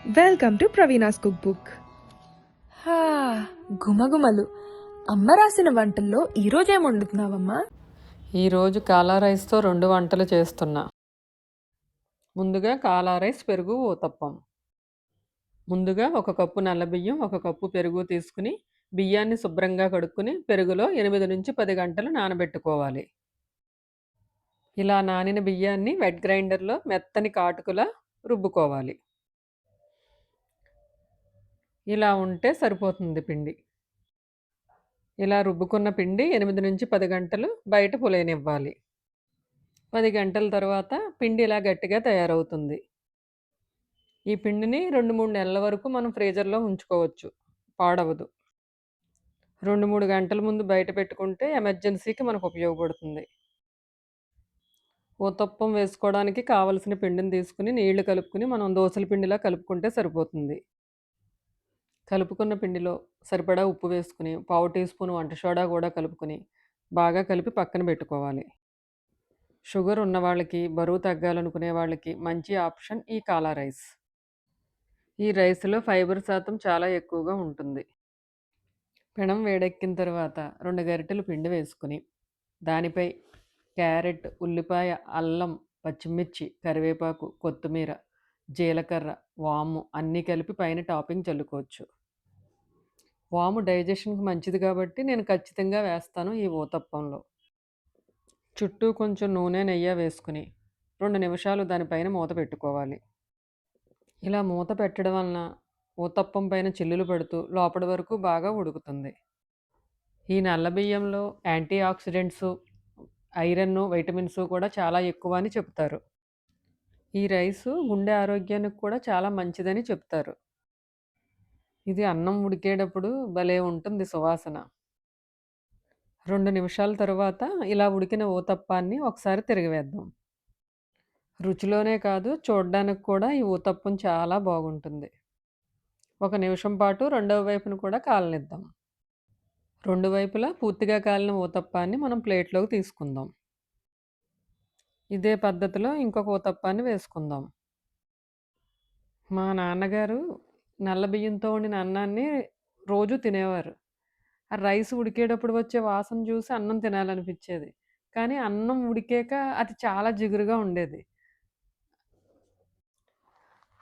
Welcome to Praveena's cook book. గుమగుమలు. అమ్మ రాసిన వంటల్లో ఈరోజు ఏం వండుతున్నావమ్మా? ఈరోజు కాలా రైస్తో 2 వంటలు చేస్తున్నా. ముందుగా కాలా రైస్, పెరుగు, ఊతప్పం. ముందుగా 1 కప్పు నల్ల బియ్యం, 1 కప్పు పెరుగు తీసుకుని బియ్యాన్ని శుభ్రంగా కడుక్కుని పెరుగులో 8-10 గంటలు నానబెట్టుకోవాలి. ఇలా నానిన బియ్యాన్ని వెట్ గ్రైండర్లో మెత్తని కాటుకులా రుబ్బుకోవాలి. ఇలా ఉంటే సరిపోతుంది పిండి. ఇలా రుబ్బుకున్న పిండి 8-10 గంటలు బయట పులియనివ్వాలి. 10 గంటల తర్వాత పిండి ఇలా గట్టిగా తయారవుతుంది. ఈ పిండిని 2-3 నెలల వరకు మనం ఫ్రీజర్‌లో ఉంచుకోవచ్చు. పాడవదు. 2-3 గంటల ముందు బయట పెట్టుకుంటే ఎమర్జెన్సీకి మనకు ఉపయోగపడుతుంది. ఊతప్పం వేసుకోవడానికి కావలసిన పిండిని తీసుకుని నీళ్లు కలుపుకుని మనం దోసల పిండిలా కలుపుకుంటే సరిపోతుంది. కలుపుకున్న పిండిలో సరిపడా ఉప్పు వేసుకుని, పావు టీ స్పూన్ వంట సోడా కూడా కలుపుకుని బాగా కలిపి పక్కన పెట్టుకోవాలి. షుగర్ ఉన్న వాళ్ళకి, బరువు తగ్గాలనుకునే వాళ్ళకి మంచి ఆప్షన్ ఈ కాలా రైస్. ఈ రైస్‌లో ఫైబర్ శాతం చాలా ఎక్కువగా ఉంటుంది. పెనం వేడెక్కిన తర్వాత 2 గరిటెలు పిండి వేసుకుని, దానిపై క్యారెట్, ఉల్లిపాయ, అల్లం, పచ్చిమిర్చి, కరివేపాకు, కొత్తిమీర, జీలకర్ర, వాము అన్నీ కలిపి పైన టాపింగ్ చల్లుకోవచ్చు. వాము డైజెషన్‌కి మంచిది కాబట్టి నేను ఖచ్చితంగా వేస్తాను ఈ ఊతప్పంలో. చుట్టూ కొంచెం నూనె, నెయ్యి వేసుకుని 2 నిమిషాలు దానిపైన మూత పెట్టుకోవాలి. ఇలా మూత పెట్టడం వలన ఊతప్పం పైన చిల్లులు పడుతూ లోపటి వరకు బాగా ఉడుకుతుంది. ఈ నల్ల బియ్యంలో యాంటీ ఆక్సిడెంట్సు, ఐరన్, వైటమిన్స్ కూడా చాలా ఎక్కువ అని చెప్తారు. ఈ రైసు గుండె ఆరోగ్యానికి కూడా చాలా మంచిదని చెప్తారు. ఇది అన్నం ఉడికేటప్పుడు భలే ఉంటుంది సువాసన. 2 నిమిషాల తరువాత ఇలా ఉడికిన ఊతప్పాన్ని ఒకసారి తిరగవేద్దాం. రుచిలోనే కాదు, చూడ్డానికి కూడా ఈ ఊతప్పం చాలా బాగుంటుంది. 1 నిమిషం పాటు రెండవ వైపును కూడా కాలనిద్దాం. 2 వైపులా పూర్తిగా కాలిన ఊతప్పాన్ని మనం ప్లేట్లోకి తీసుకుందాం. ఇదే పద్ధతిలో ఇంకొక ఊతప్పాన్ని వేసుకుందాం. మా నాన్నగారు నల్ల బియ్యంతో వండిన అన్నాన్ని రోజు తినేవారు. ఆ రైస్ ఉడికేటప్పుడు వచ్చే వాసన చూసి అన్నం తినాలనిపించేది. కానీ అన్నం ఉడికాక అది చాలా జిగురుగా ఉండేది.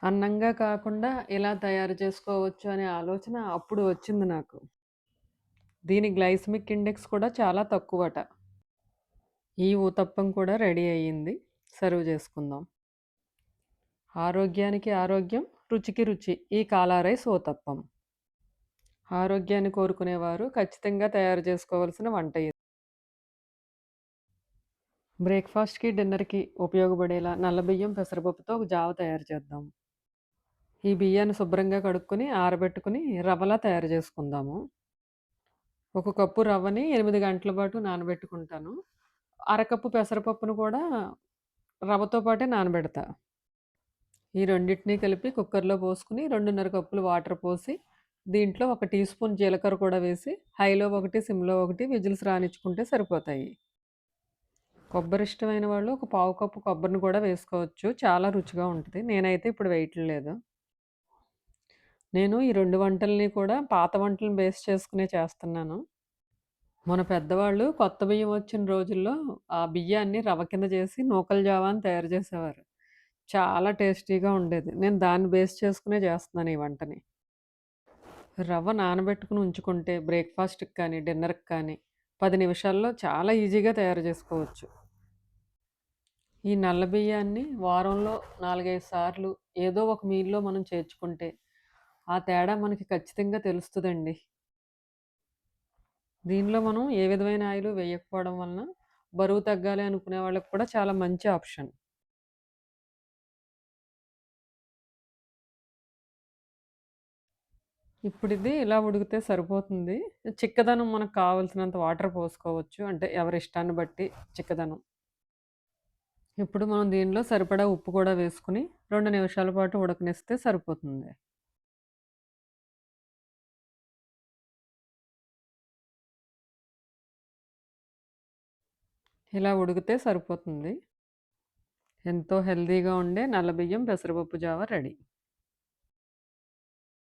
అన్నంగా కాకుండా ఇలా తయారు చేసుకోవచ్చు అనే ఆలోచన అప్పుడు వచ్చింది నాకు. దీని గ్లైసెమిక్ ఇండెక్స్ కూడా చాలా తక్కువట. ఈ ఊతప్పం కూడా రెడీ అయ్యింది. సర్వ్ చేసుకుందాం. ఆరోగ్యానికి ఆరోగ్యం, రుచికి రుచి ఈ కాలా రైస్ ఊతప్పం. ఆరోగ్యాన్ని కోరుకునేవారు ఖచ్చితంగా తయారు చేసుకోవాల్సిన వంట ఇది. బ్రేక్‌ఫాస్ట్‌కి, డిన్నర్‌కి ఉపయోగపడేలా నల్ల బియ్యం, పెసరపప్పుతో ఒక జావ తయారు చేద్దాం. ఈ బియ్యాన్ని శుభ్రంగా కడుక్కొని, ఆరబెట్టుకుని రవ్వలా తయారు చేసుకుందాము. 1 కప్పు రవ్వని 8 గంటల పాటు నానబెట్టుకుంటాను. అరకప్పు పెసరపప్పును కూడా రవ్వతో పాటే నానబెడతా. ఈ రెండిటిని కలిపి కుక్కర్‌లో పోసుకుని 2:30 కప్పులు వాటర్ పోసి, దీంట్లో 1 టీ స్పూన్ జీలకర్ర కూడా వేసి, హైలో 1, సిమ్‌లో 1 విజిల్స్ రానిచ్చుకుంటే సరిపోతాయి. కొబ్బరి ఇష్టమైన వాళ్ళు ఒక పావు కప్పు కొబ్బరిని కూడా వేసుకోవచ్చు. చాలా రుచిగా ఉంటది. నేనైతే ఇప్పుడు వేయట్లేదు. నేను ఈ 2 వంటల్ని కూడా పాత వంటలను బేస్ చేసుకునే చేస్తున్నాను. మన పెద్దవాళ్ళు కొత్త బియ్యం వచ్చిన రోజుల్లో ఆ బియ్యాన్ని రవ్వ కింద చేసి నూకల జావా అని తయారు చేసేవారు. చాలా టేస్టీగా ఉండేది. నేను దాన్ని బేస్ చేసుకునే చేస్తున్నాను ఈ వంటని. రవ్వ నానబెట్టుకుని ఉంచుకుంటే బ్రేక్‌ఫాస్ట్‌కి కానీ, డిన్నర్‌కి కానీ 10 నిమిషాల్లో చాలా ఈజీగా తయారు చేసుకోవచ్చు. ఈ నల్ల బియ్యాన్ని వారంలో 4, 5 సార్లు ఏదో ఒక మీల్‌లో మనం చేర్చుకుంటే ఆ తేడా మనకి ఖచ్చితంగా తెలుస్తదండి. దీనిలో మనం ఏ విధమైన ఆయిలు వేయకపోవడం వలన బరువు తగ్గాలి అనుకునే వాళ్ళకి కూడా చాలా మంచి ఆప్షన్. ఇప్పుడిది ఇలా ఉడికితే సరిపోతుంది. చిక్కదనం మనకు కావాల్సినంత వాటర్ పోసుకోవచ్చు. అంటే ఎవరి ఇష్టాన్ని బట్టి చిక్కదనం. ఇప్పుడు మనం దీనిలో సరిపడా ఉప్పు కూడా వేసుకొని 2 నిమిషాల పాటు ఉడకనిస్తే సరిపోతుంది. ఇలా ఉడికితే సరిపోతుంది. ఎంతో హెల్తీగా ఉండే నల్ల బియ్యం, పెసరపప్పు జావ రెడీ.